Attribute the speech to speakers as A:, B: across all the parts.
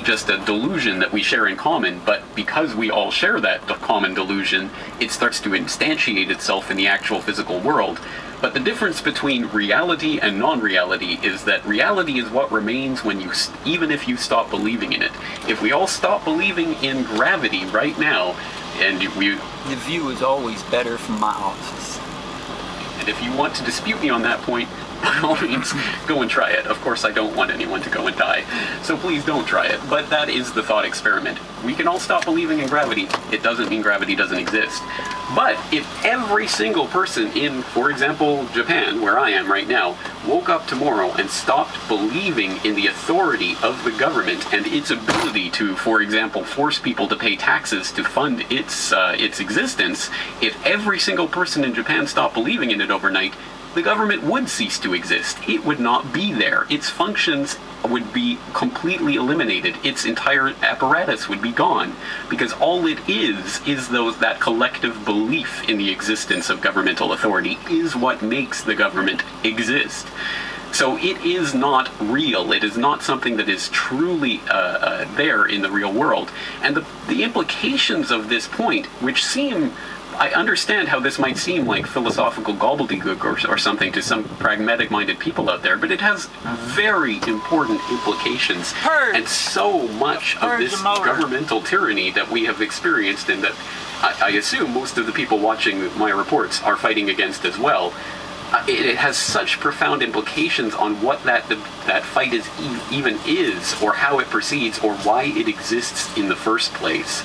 A: just a delusion that we share in common, but because we all share that common delusion, it starts to instantiate itself in the actual physical world. But the difference between reality and non-reality is that reality is what remains when you, even if you stop believing in it. If we all stop believing in gravity right now, and
B: the view is always better from my office.
A: And if you want to dispute me on that point, by all means, go and try it. Of course, I don't want anyone to go and die, so please don't try it. But that is the thought experiment. We can all stop believing in gravity. It doesn't mean gravity doesn't exist. But if every single person in, for example, Japan, where I am right now, woke up tomorrow and stopped believing in the authority of the government and its ability to, for example, force people to pay taxes to fund its existence, if every single person in Japan stopped believing in it overnight, the government would cease to exist. It would not be there. Its functions would be completely eliminated. Its entire apparatus would be gone, because all it is that collective belief in the existence of governmental authority is what makes the government exist. So it is not real. It is not something that is truly there in the real world. And the implications of this point, which seem, I understand how this might seem like philosophical gobbledygook or something to some pragmatic-minded people out there, but it has very important implications. And so much of this governmental tyranny that we have experienced, and that I assume most of the people watching my reports are fighting against as well, it has such profound implications on what that fight even is, or how it proceeds, or why it exists in the first place.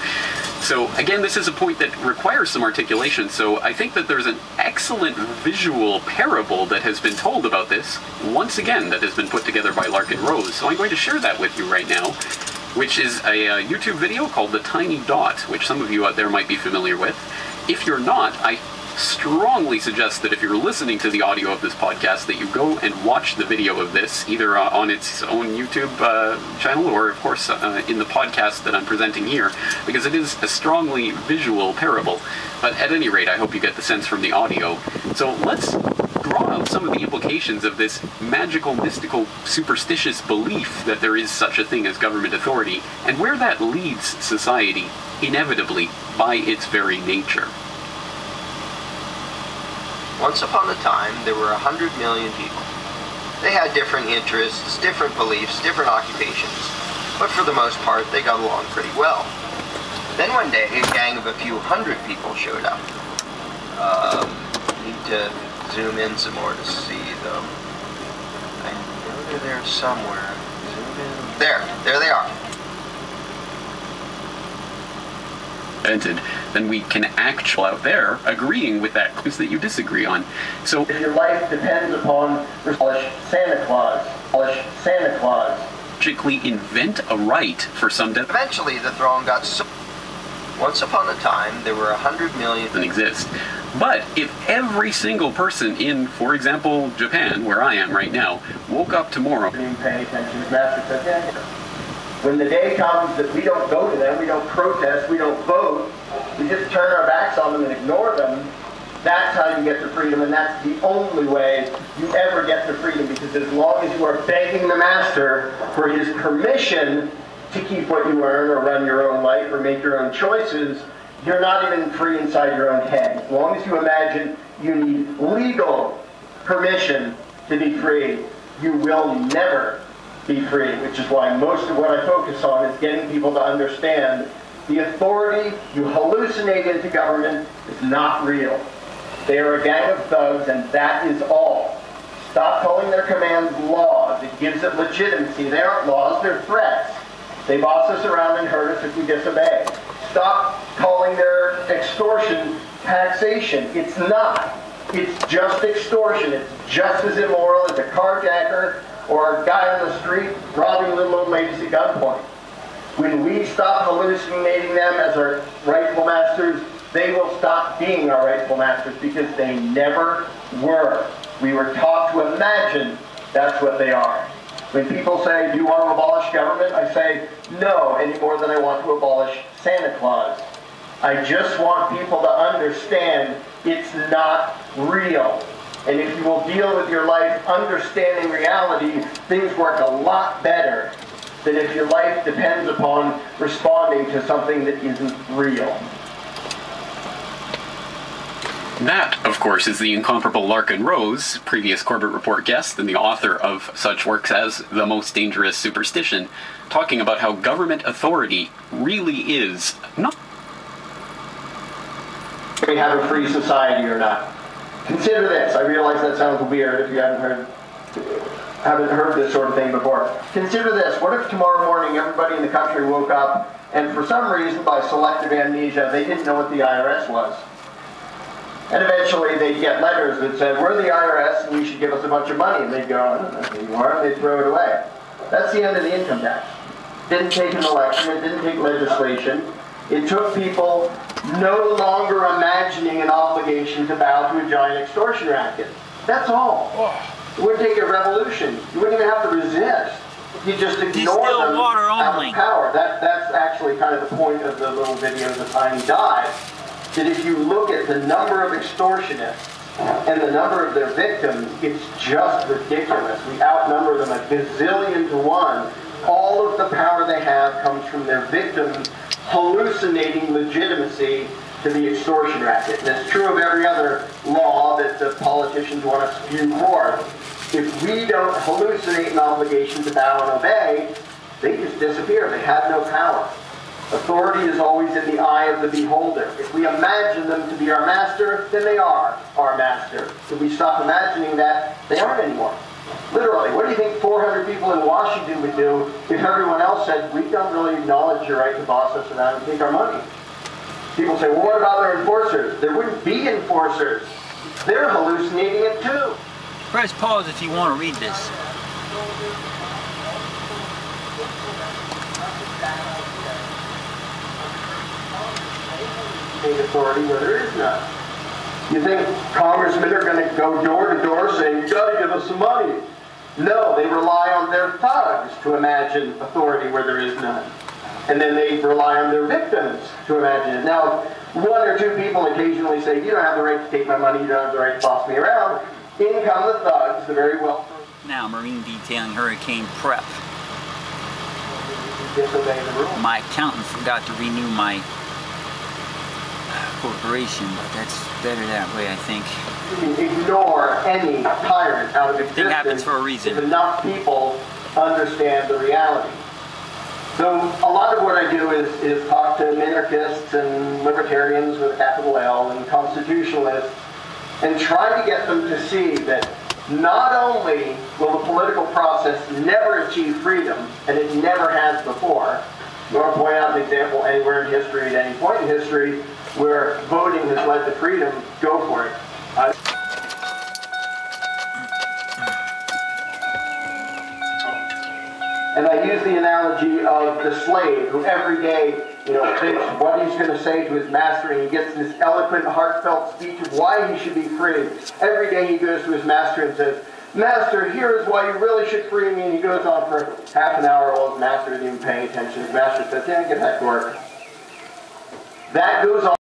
A: So again, this is a point that requires some articulation, so I think that there's an excellent visual parable that has been told about this, once again, that has been put together by Larkin Rose. So I'm going to share that with you right now, which is a YouTube video called The Tiny Dot, which some of you out there might be familiar with. If you're not, I strongly suggest that if you're listening to the audio of this podcast, that you go and watch the video of this, either on its own YouTube channel, or of course in the podcast that I'm presenting here, because it is a strongly visual parable. But at any rate, I hope you get the sense from the audio. So let's draw out some of the implications of this magical, mystical, superstitious belief that there is such a thing as government authority, and where that leads society, inevitably, by its very nature.
C: Once upon a time, there were 100 million people. They had different interests, different beliefs, different occupations, but for the most part, they got along pretty well. Then one day, a gang of a few hundred people showed up. Need to zoom in some more to see them. I know they're there somewhere. Zoom in. There they are.
A: Then we can actually out there agreeing with that clues that you disagree on. So
D: if your life depends upon Santa Claus,
A: magically invent a right for some death.
C: Eventually, the throne got so. Once upon a time, there were 100 million.
A: Exist. But if every single person in, for example, Japan, where I am right now, woke up tomorrow.
D: Paying attention, his master said, yeah. When the day comes that we don't go to them, we don't protest, we don't vote, we just turn our backs on them and ignore them, that's how you get to freedom, and that's the only way you ever get to freedom, because as long as you are begging the master for his permission to keep what you earn or run your own life or make your own choices, you're not even free inside your own head. As long as you imagine you need legal permission to be free, you will never be free, which is why most of what I focus on is getting people to understand the authority you hallucinate into government is not real. They are a gang of thugs, and that is all. Stop calling their commands laws. It gives it legitimacy. They aren't laws, they're threats. They boss us around and hurt us if we disobey. Stop calling their extortion taxation. It's not. It's just extortion. It's just as immoral as a carjacker or a guy on the street robbing little old ladies at gunpoint. When we stop hallucinating them as our rightful masters, they will stop being our rightful masters, because they never were. We were taught to imagine that's what they are. When people say, do you want to abolish government? I say, no, any more than I want to abolish Santa Claus. I just want people to understand it's not real. And if you will deal with your life understanding reality, things work a lot better than if your life depends upon responding to something that isn't real.
A: That, of course, is the incomparable Larkin Rose, previous Corbett Report guest and the author of such works as The Most Dangerous Superstition, talking about how government authority really is not...
D: We have a free society or not. Consider this. I realize that sounds weird if you haven't heard this sort of thing before. Consider this. What if tomorrow morning everybody in the country woke up and for some reason, by selective amnesia, they didn't know what the IRS was? And eventually they'd get letters that said, we're the IRS and you should give us a bunch of money. And they'd go, I don't know who you are, and they'd throw it away. That's the end of the income tax. Didn't take an election, it didn't take legislation. It took people no longer imagining an obligation to bow to a giant extortion racket. That's all. It wouldn't take a revolution. You wouldn't even have to resist. You just ignore them out of power. That's actually kind of the point of the little video, The Tiny Dive. That if you look at the number of extortionists and the number of their victims, it's just ridiculous. We outnumber them a gazillion to one. All of the power they have comes from their victims hallucinating legitimacy to the extortion racket. And it's true of every other law that the politicians want to spew forth. If we don't hallucinate an obligation to bow and obey, they just disappear. They have no power. Authority is always in the eye of the beholder. If we imagine them to be our master, then they are our master. If we stop imagining that, they aren't anymore. Literally, what do you think 400 people in Washington would do if everyone else said, we don't really acknowledge your right to boss us around and take our money? People say, well, what about their enforcers? There wouldn't be enforcers. They're hallucinating it too.
B: Press pause if you want to read this.
D: Take authority where there is none. You think congressmen are going to go door to door saying, you got to give us some money? No, they rely on their thugs to imagine authority where there is none. And then they rely on their victims to imagine it. Now, one or two people occasionally say, you don't have the right to take my money, you don't have the right to boss me around. In come the thugs, the very well.
B: Now, Marine detailing hurricane prep.
D: Disobey the rules.
B: My accountant forgot to renew my corporation, but that's better that way, I think.
D: You can ignore any tyrant out of existence.
B: Everything happens for a reason.
D: If enough people understand the reality. So a lot of what I do is talk to minarchists and libertarians with a capital L and constitutionalists and try to get them to see that not only will the political process never achieve freedom, and it never has before. You want to point out an example anywhere in history, at any point in history, where voting has led to freedom, go for it. And I use the analogy of the slave who every day, thinks what he's going to say to his master, and he gets this eloquent, heartfelt speech of why he should be free. Every day he goes to his master and says, Master, here is why you really should free me. And he goes on for half an hour while his master isn't even paying attention. His master says, yeah, get back to work. That goes on.